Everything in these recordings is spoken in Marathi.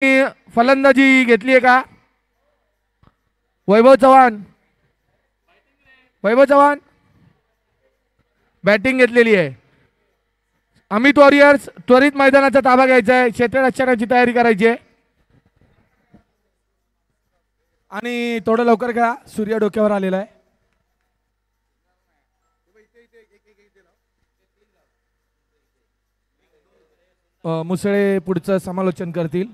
फलंदाजी घेतली आहे का? वैभव चव्हाण. वैभव चव्हाण बॅटिंग घेतलेली आहे. अमित वॉरियर्स त्वरित मैदानाचा ताबा घ्यायचा आहे. क्षेत्ररक्षणाची तयारी करायची आहे आणि थोडं लवकर खेळा. सूर्य डोक्यावर आलेला आहे. मुसळे पुढचं समालोचन करतील.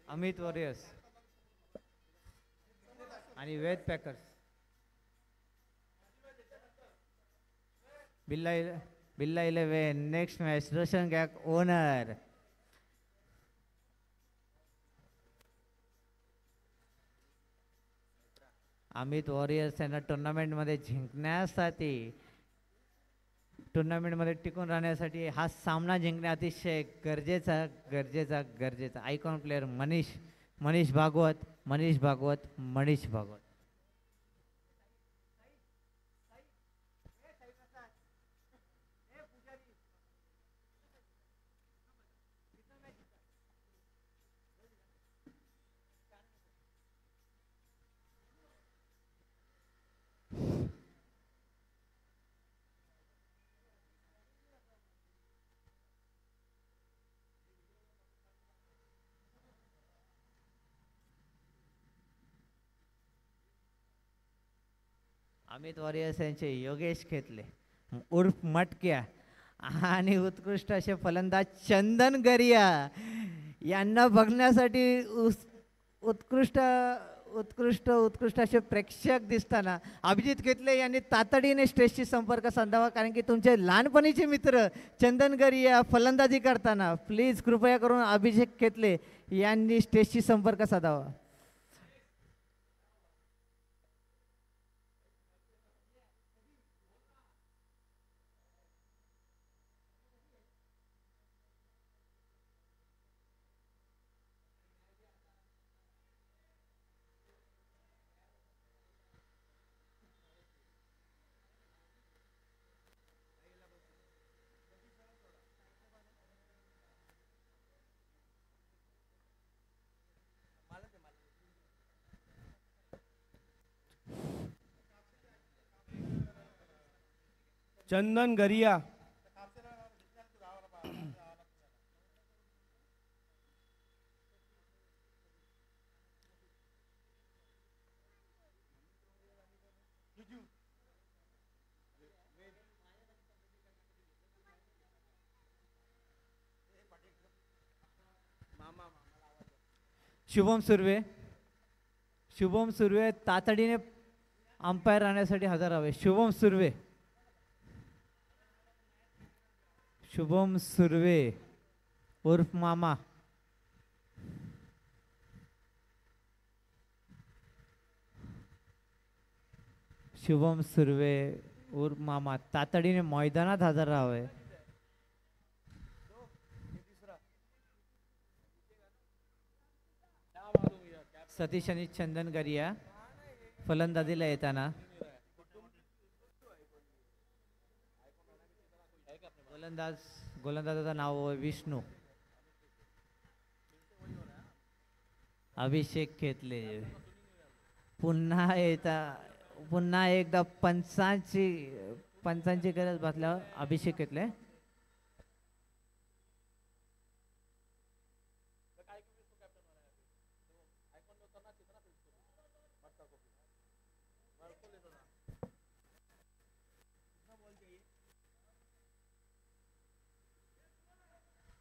अमित वॉरियर्स आणि वेद packers. Billa 11 next match Roshan गॅक ओनर. अमित वॉरियर्स यांना टुर्नामेंटमध्ये जिंकण्यासाठी टुर्नामेंटमध्ये टिकून राहण्यासाठी हा सामना जिंकणे अतिशय गरजेचा गरजेचा गरजेचा. Icon player Manish Bhagwat. Amit Warriors यांचे योगेश खेतले उर्फ मटक्या आणि उत्कृष्ट असे फलंदाज चंदन गरिया यांना बघण्यासाठी उत्कृष्ट उत्कृष्ट उत्कृष्ट असे प्रेक्षक दिसताना अभिजित खेतले यांनी तातडीने स्टेजशी संपर्क साधावा, कारण की तुमचे लहानपणीचे मित्र चंदन गरिया फलंदाजी करताना प्लीज कृपया करून अभिषेक खेतले यांनी स्टेजशी संपर्क साधावा. चंदन गरिया. शुभम सुर्वे तातडीने अंपायर राहण्यासाठी हजर हवे. शुभम सुर्वे उर्फ मामा. शुभम सुर्वे उर्फ मामा तातडीने मैदानात हजर राहावे. सतीश आणि चंदन गरिया फलंदाजीला येताना गोलंदाजाचं नाव विष्णू. अभिषेक खेतले पुन्हा एकदा पंचांची गरज भासल्यावर अभिषेक खेतले.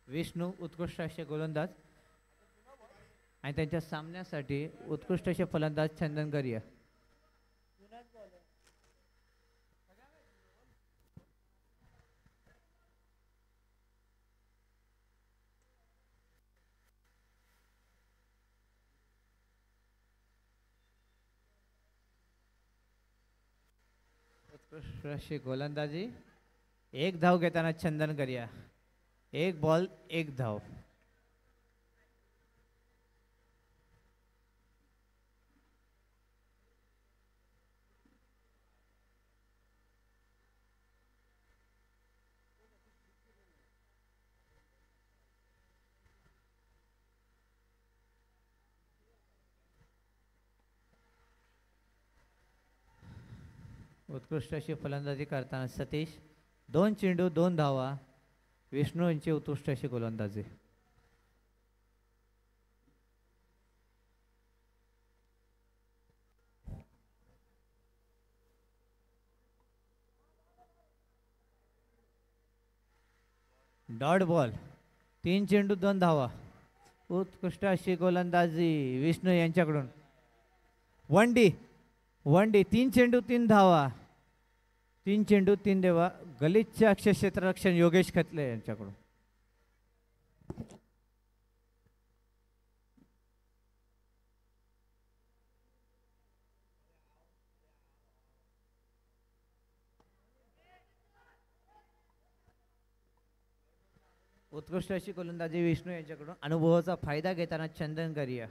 विष्णू उत्कृष्ट असे गोलंदाज आणि त्यांच्या सामन्यासाठी उत्कृष्ट असे फलंदाज चंदन गरिया. उत्कृष्ट अशी गोलंदाजी. एक धाव घेताना चंदन गरिया. एक बॉल एक धाव. उत्कृष्ट अशी फलंदाजी करताना सतीश 2 चेंडू 2 धावा. विष्णू यांची उत्कृष्ट अशी गोलंदाजी. डॉट बॉल 3 चेंडू 2 धावा. उत्कृष्ट अशी गोलंदाजी विष्णू यांच्याकडून. वन डी 3 चेंडू 3 धावा. 3 चेंडू 3 धावा. गलिच्छ अक्षर क्षेत्ररक्षण योगेश खतले यांच्याकडून. उत्कृष्ट अशी गोलंदाजी विष्णू यांच्याकडून. अनुभवाचा फायदा घेताना चंदन गरिया.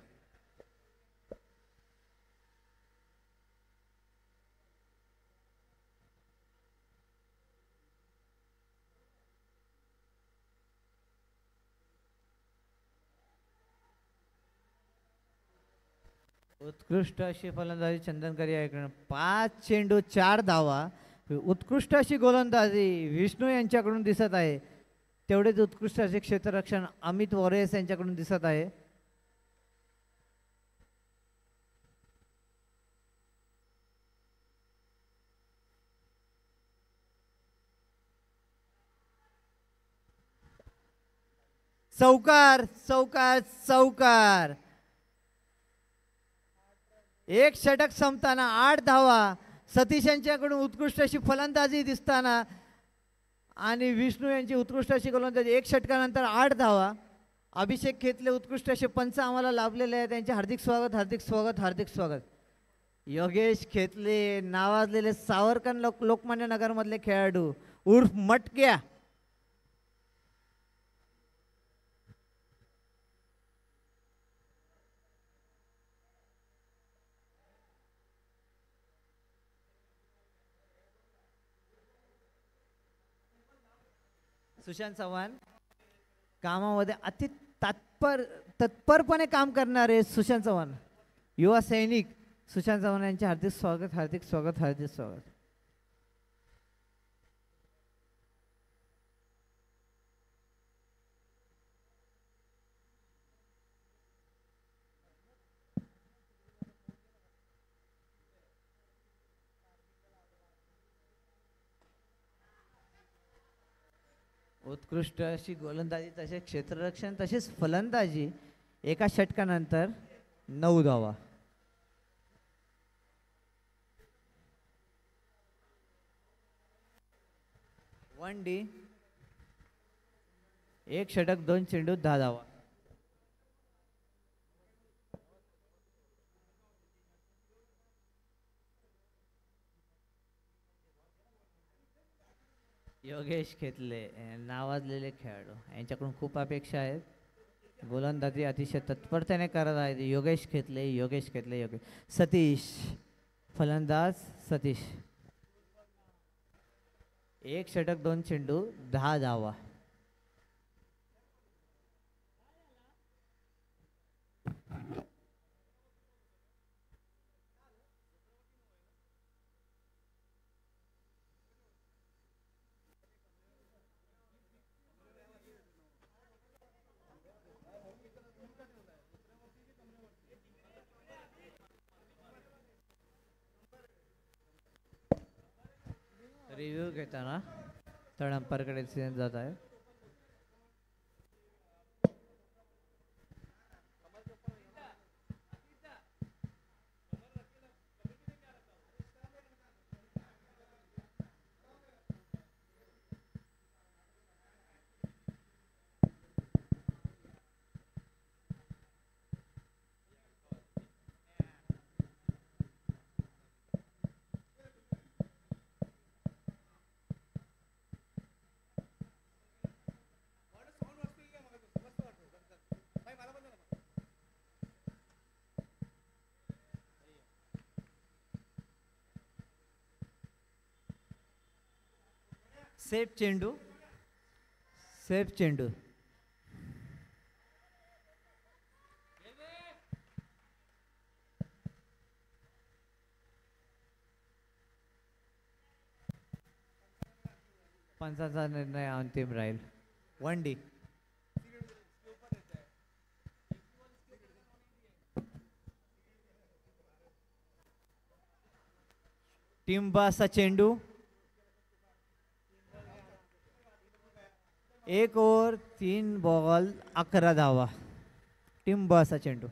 उत्कृष्ट अशी फलंदाजी चंदन गरिया याकडून. 5 चेंडू 4 धावा. उत्कृष्ट अशी गोलंदाजी विष्णू यांच्याकडून दिसत आहे. तेवढेच उत्कृष्ट असे क्षेत्ररक्षण अमित वॉरियर्स यांच्याकडून दिसत आहे. चौकार चौकार चौकार. एक षटक संपताना 8 धावा. सतीश यांच्याकडून उत्कृष्ट अशी फलंदाजी दिसताना आणि विष्णू यांची उत्कृष्ट अशी गोलंदाजी. 1 षटकानंतर 8 धावा. अभिषेक खेतले उत्कृष्ट असे पंच आम्हाला लाभलेले आहेत. त्यांचे हार्दिक स्वागत हार्दिक स्वागत हार्दिक स्वागत. योगेश खेतले नावाजलेले सावरकर लोकमान्य नगरमधले खेळाडू उर्फ मटक्या. सुशांत चव्हाण कामामध्ये अति तत्परपणे काम करणारे सुशांत चव्हाण युवा सैनिक सुशांत चव्हाण यांचे हार्दिक स्वागत हार्दिक स्वागत हार्दिक स्वागत. उत्कृष्ट अशी गोलंदाजी तसेच क्षेत्ररक्षण तसेच फलंदाजी. एका षटकानंतर 9 धावा. वन डी 1 षटक 2 चेंडू 10 धावा. योगेश खेतले नावाजलेले खेळाडू यांच्याकडून खूप अपेक्षा आहेत. गोलंदाजी अतिशय तत्परतेने करत आहेत. योगेश खेतले योगेश खेतले योगेश. सतीश फलंदाज सतीश 1 षटक 2 चेंडू 10 धावा. रिव्ह्यू घेताना थर्ड अंपायरकडे जात आहे. सेफ चेंडू सेफ चेंडू. पंचाचा निर्णय अंतिम राहील. 1D. टीम बाचा चेंडू. 1 ओव्हर 3 बॉल 11 धावा. टीम बाचा चेंडू.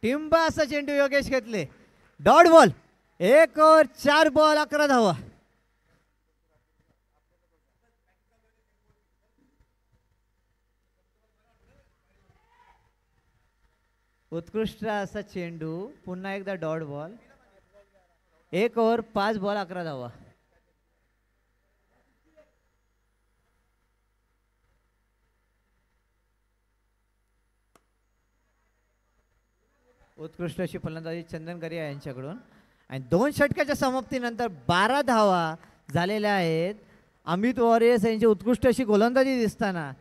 टीम बाचा चेंडू योगेश घेतले. Dot ball. 1 ओव्हर 4 बॉल 11 धावा. उत्कृष्ट असा चेंडू. पुन्हा एकदा डॉट बॉल. 1 ओव्हर 5 बॉल 11 धावा. उत्कृष्ट अशी फलंदाजी चंदन गरिया यांच्याकडून. आणि 2 षटकाच्या समाप्तीनंतर 12 धावा झालेल्या आहेत. अमित वॉरियर्स यांची उत्कृष्ट अशी गोलंदाजी दिसताना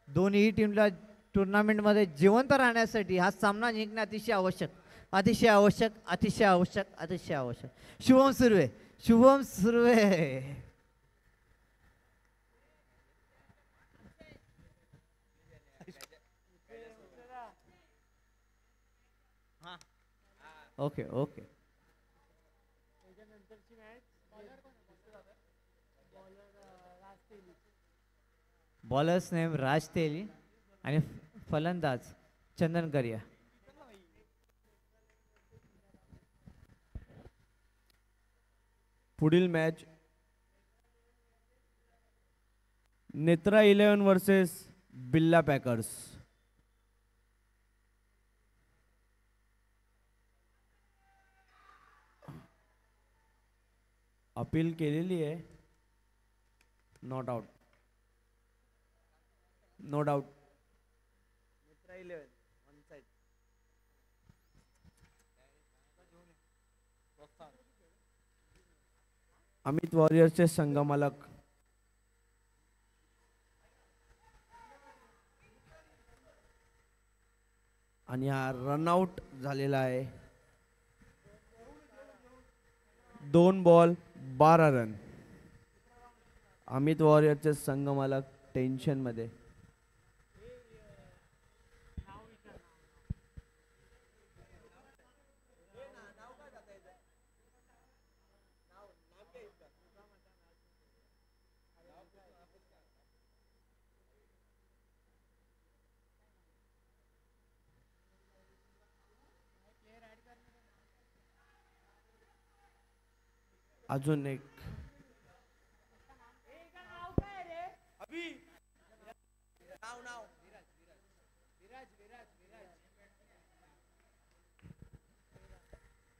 दोन्ही टीमला टुर्नामेंटमध्ये जिवंत राहण्यासाठी हा सामना जिंकणे अतिशय आवश्यक, अतिशय आवश्यक, अतिशय आवश्यक, अतिशय आवश्यक. Shubham Surve. Shubham Surve. Okay okay. Bowlers name Raj Teli आणि फलंदाज चंदन गरिया. पुढील match Netra 11 versus Billa packers. Appeal केलेली आहे. Not out. No doubt. Netra 11 one side. Amit वॉरियर्सचे संघमालक आणि हा रनआउट झालेला आहे. 2 बॉल 12 रन. अमित वॉरियरचे संघमालक टेन्शन मध्ये. अजून एक.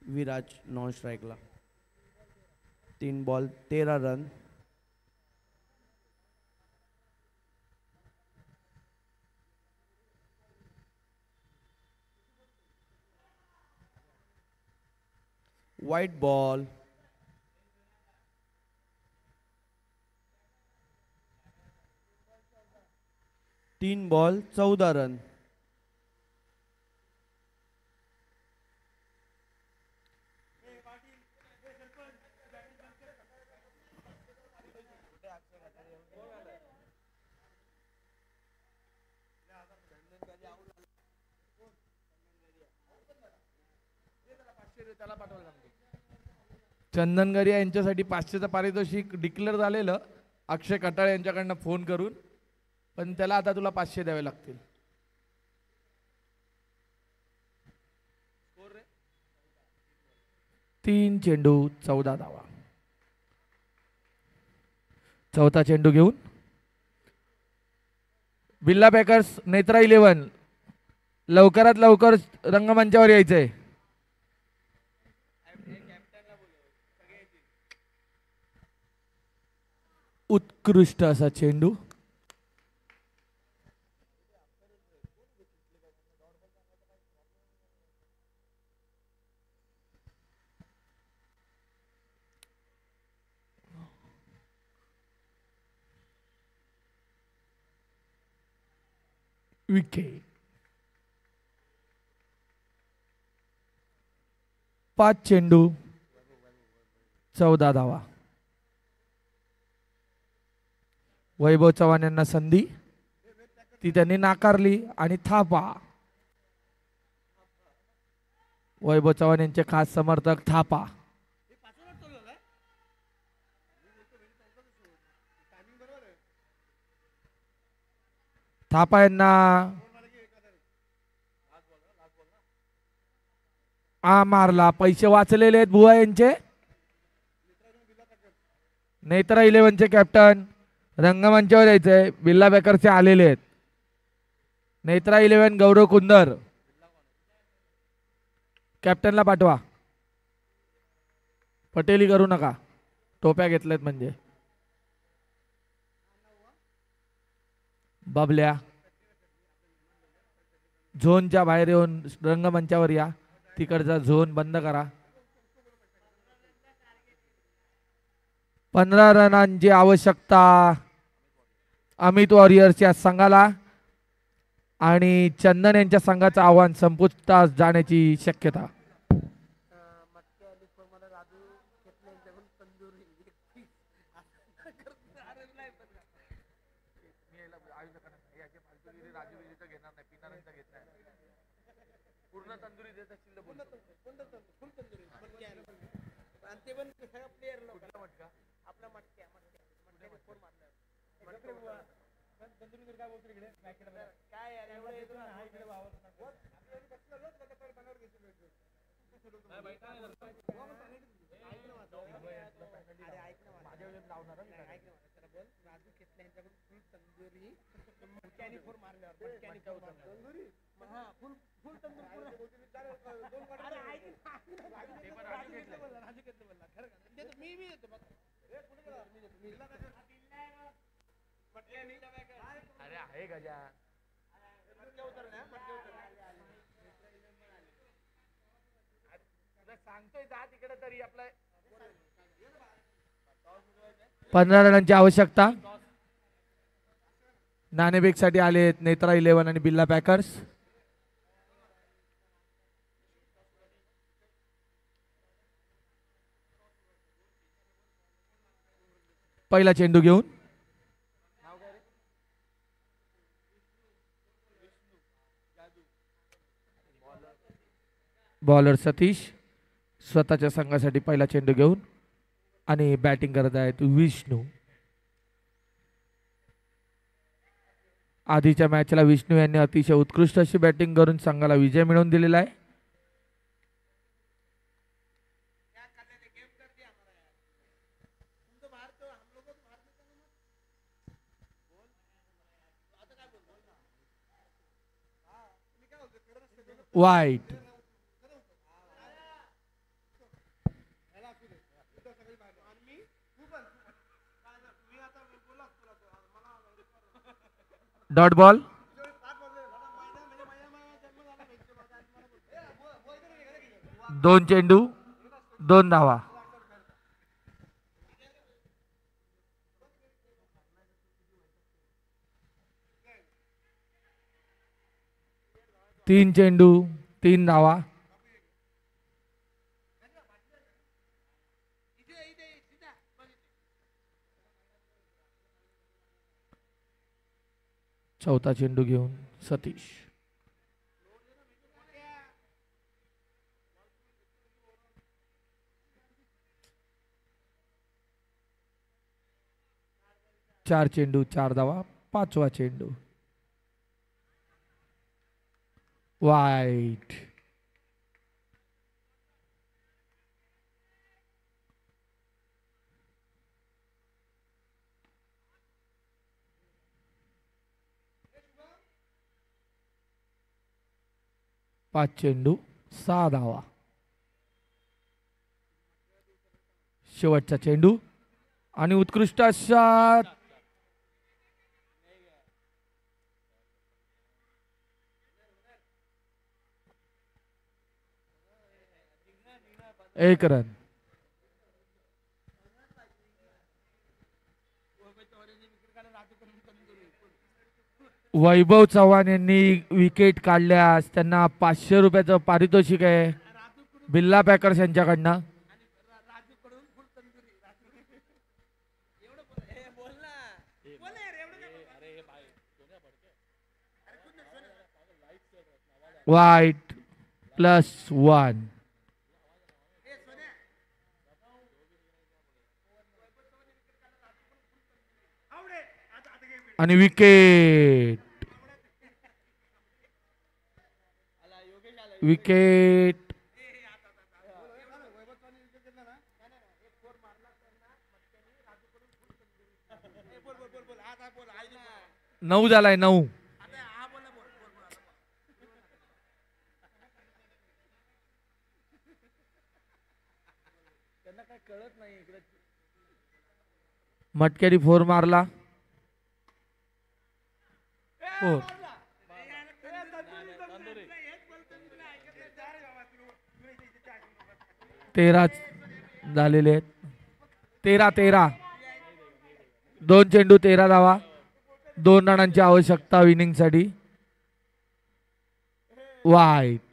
विराज नॉन स्ट्राईकला. 3 ball 13 run. White ball. 3 ball 14 run. Chandan गरिया यांच्यासाठी 500चं पारितोषिक डिक्लेअर झालेलं अक्षय कटाळे यांच्याकडनं फोन करून, पण त्याला आता तुला 500 द्यावे लागतील. तीन चेंडू 14 धावा. चौथा चेंडू घेऊन बिल्ला पॅकर्स नेत्रा 11 लवकरात लवकर रंगमंचावर यायचंय. उत्कृष्ट असा चेंडू. विकेट. 5 चेंडू 14 धावा. वैभव चव्हाण यांना संधी, ती त्यांनी नाकारली आणि थापा. वैभव चव्हाण यांचे खास समर्थक थापा. थापा यांना मारला. पैसे वाचलेले आहेत बुवा यांचे. नेत्रा 11चे कॅप्टन रंगमंचावर यायचंय. बिल्ला बेकरचे आलेले आहेत. नेत्रा 11 गौरव कुंदर, कॅप्टनला पाठवा. पटेली करू नका, टोप्या घेतल्यात म्हणजे. बबल्या झोनच्या बाहेर येऊन रंगमंचावर या. तिकडचा झोन बंद करा. 15 रनांची आवश्यकता अमित वॉरियर्स या संघाला आणि चंदन यांच्या संघाचं आव्हान संपुष्टात जाण्याची शक्यता. सांगतोय जा तिकडे तरी आपलं 15 रनांची आवश्यकता. नाणेफेक साठी आले नेत्रा 11 आणि बिल्ला पॅकर्स. पहिला चेंडू घेऊन बॉलर सतीश स्वतःच्या संघासाठी पहिला चेंडू घेऊन आणि बॅटिंग करत आहेत विष्णू. आधीच्या मॅचला विष्णू यांनी अतिशय उत्कृष्ट अशी बॅटिंग करून संघाला विजय मिळवून दिलेला आहे. वाईट. Dot ball. दोन चेंडू 2 धावा. तीन चेंडू 3 धावा. चौथा चेंडू घेऊन सतीश. चार चेंडू 4 धावा. पाचवा चेंडू वाईट. पाच चेंडू 6 धावा. शेवटचा चेंडू आणि उत्कृष्ट अशा एक रन. वैभव चव्हाण यांनी विकेट काढल्यास त्यांना 500 रुपयाचं पारितोषिक आहे बिल्ला पॅकर्स यांच्याकडनं. वाईट +1. आणि विकेट विकेट 9 झालाय 9. मटक्यारी 4 मारला. 4. 13 झालेले आहेत. 13 2 चेंडू 13 धावा. 2 रनांची आवश्यकता विनिंग साठी. वाईट.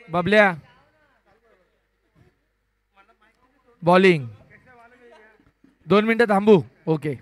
बबल्या बॉलिंग 2 मिनिटं थांबू. ओके.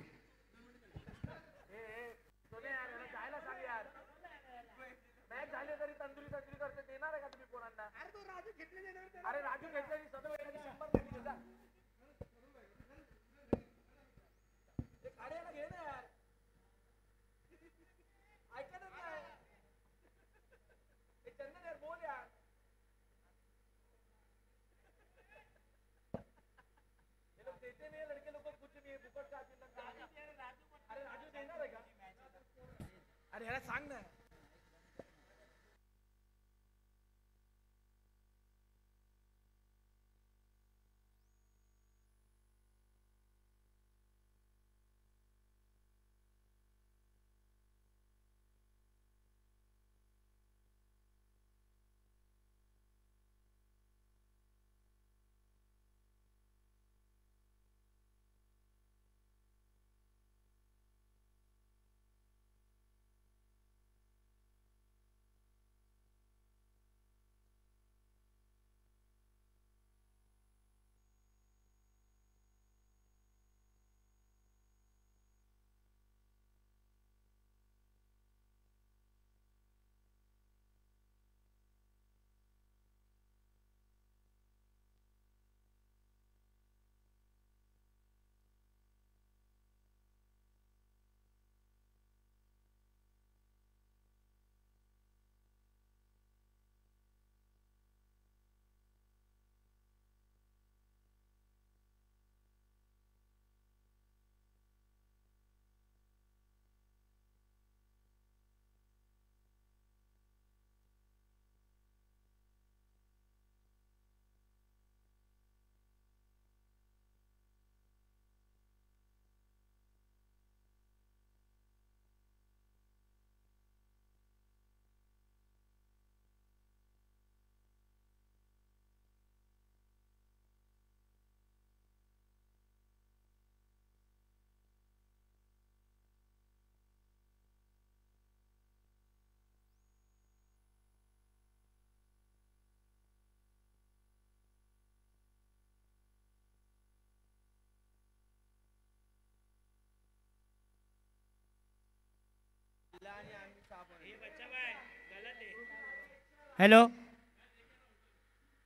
हॅलो,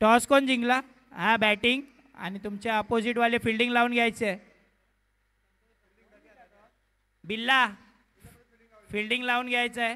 टॉस कोण जिंकला? हा, बॅटिंग. आणि तुमच्या अपोजिट वाले फिल्डिंग लावून घ्यायचे. बिल्ला फिल्डिंग लावून घ्यायचं आहे.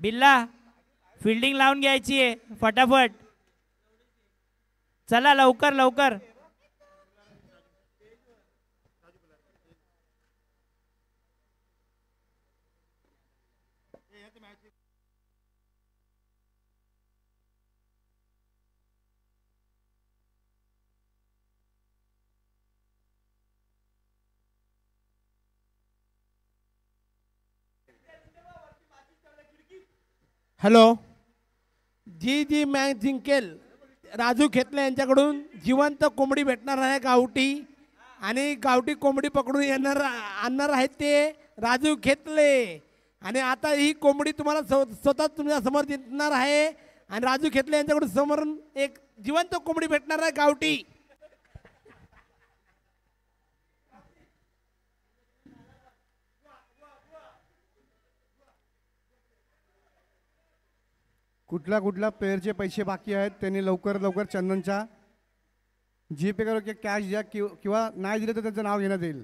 बिल्ला फिल्डिंग लावून घ्यायची आहे फटाफट. चला लवकर लवकर. हॅलो. जी जी मॅच जिंकेल राजू खेतले यांच्याकडून जिवंत कोंबडी भेटणार आहे गावठी. आणि गावठी कोंबडी पकडून आणणार आहेत ते राजू खेतले. आणि आता ही कोंबडी तुम्हाला स्वतः तुमच्या समोर जिंकणार आहे. आणि राजू खेतले यांच्याकडून समोर एक जिवंत कोंबडी भेटणार आहे गावठी. कुठल्या कुठल्या प्लेयरचे पैसे बाकी आहेत त्यांनी लवकर लवकर चंदनच्या जीपे करून कॅश द्या किंवा नाही दिले तर त्यांचं नाव घेण्यात येईल.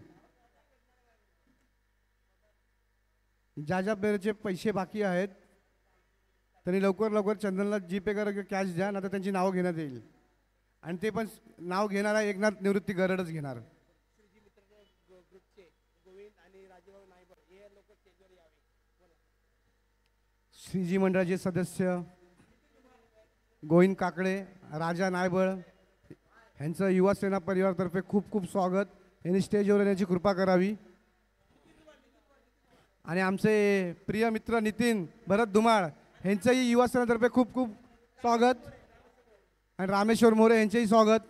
ज्या ज्या प्लेयरचे पैसे बाकी आहेत त्यांनी लवकर लवकर चंदनला जीपे करून कॅश द्या, नाही तर त्यांची नावं घेण्यात येईल. आणि ते पण नाव घेणारा एकनाथ निवृत्ती गरडच घेणार. श्रीजी मंडळाचे सदस्य गोविंद काकडे, राजा नायबळ यांचं युवा सेना परिवारातर्फे खूप खूप स्वागत. यांनी स्टेजवर येण्याची कृपा करावी. आणि आमचे प्रिय मित्र नितीन भरत धुमाळ यांचंही युवा सेनातर्फे खूप खूप स्वागत. आणि रामेश्वर मोरे यांचेही स्वागत.